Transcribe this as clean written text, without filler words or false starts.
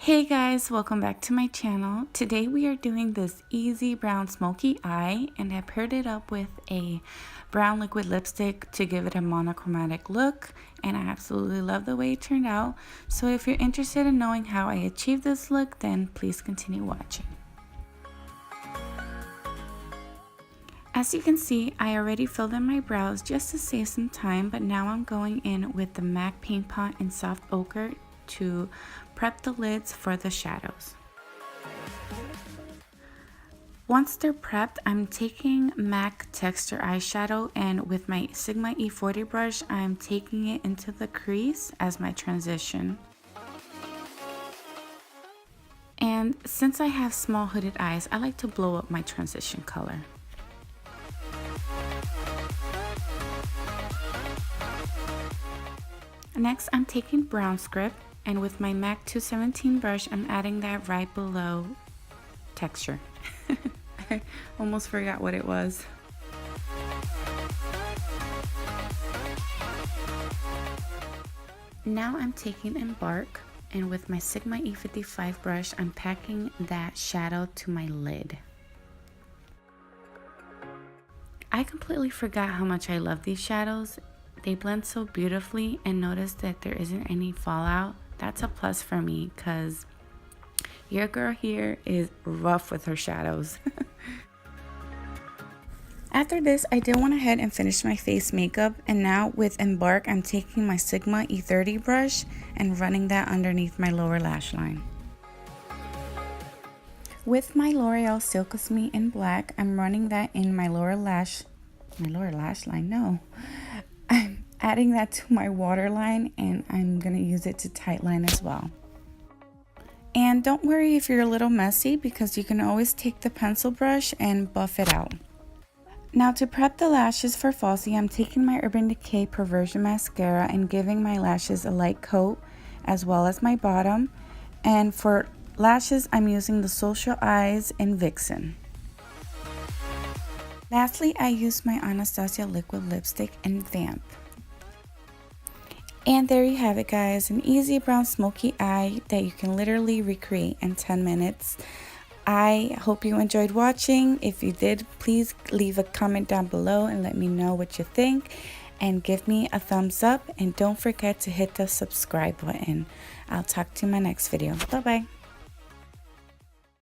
Hey guys, welcome back to my channel. Today we are doing this easy brown smoky eye, and I paired it up with a brown liquid lipstick to give it a monochromatic look, and I absolutely love the way it turned out. So if you're interested in knowing how I achieved this look, then please continue watching. As you can see, I already filled in my brows just to save some time, but now I'm going in with the MAC Paint Pot in Soft Ochre to prep the lids for the shadows. Once they're prepped, I'm taking MAC Texture Eyeshadow, and with my Sigma E40 brush, I'm taking it into the crease as my transition. And since I have small hooded eyes, I like to blow up my transition color. Next, I'm taking Brown Script, and with my MAC 217 brush, I'm adding that right below texture. I almost forgot what it was. Now I'm taking Embark, and with my Sigma E55 brush, I'm packing that shadow to my lid. I completely forgot how much I love these shadows. They blend so beautifully, and notice that there isn't any fallout. That's a plus for me because your girl here is rough with her shadows. After this, I did went ahead and finish my face makeup, and now with Embark, I'm taking my Sigma E30 brush and running that underneath my lower lash line. With my L'Oreal Silk Me in black, I'm running that in my lower lash line, no. I'm adding that to my waterline, and I'm going to use it to tightline as well. And don't worry if you're a little messy, because you can always take the pencil brush and buff it out. Now to prep the lashes for falsie, I'm taking my Urban Decay Perversion Mascara and giving my lashes a light coat as well as my bottom. And for lashes, I'm using the Social Eyes in Vixen. Lastly, I use my Anastasia liquid lipstick in Vamp. And there you have it, guys, an easy brown smoky eye that you can literally recreate in 10 minutes. I hope you enjoyed watching. If you did, please leave a comment down below and let me know what you think, and give me a thumbs up, and don't forget to hit the subscribe button. I'll talk to you in my next video. Bye bye.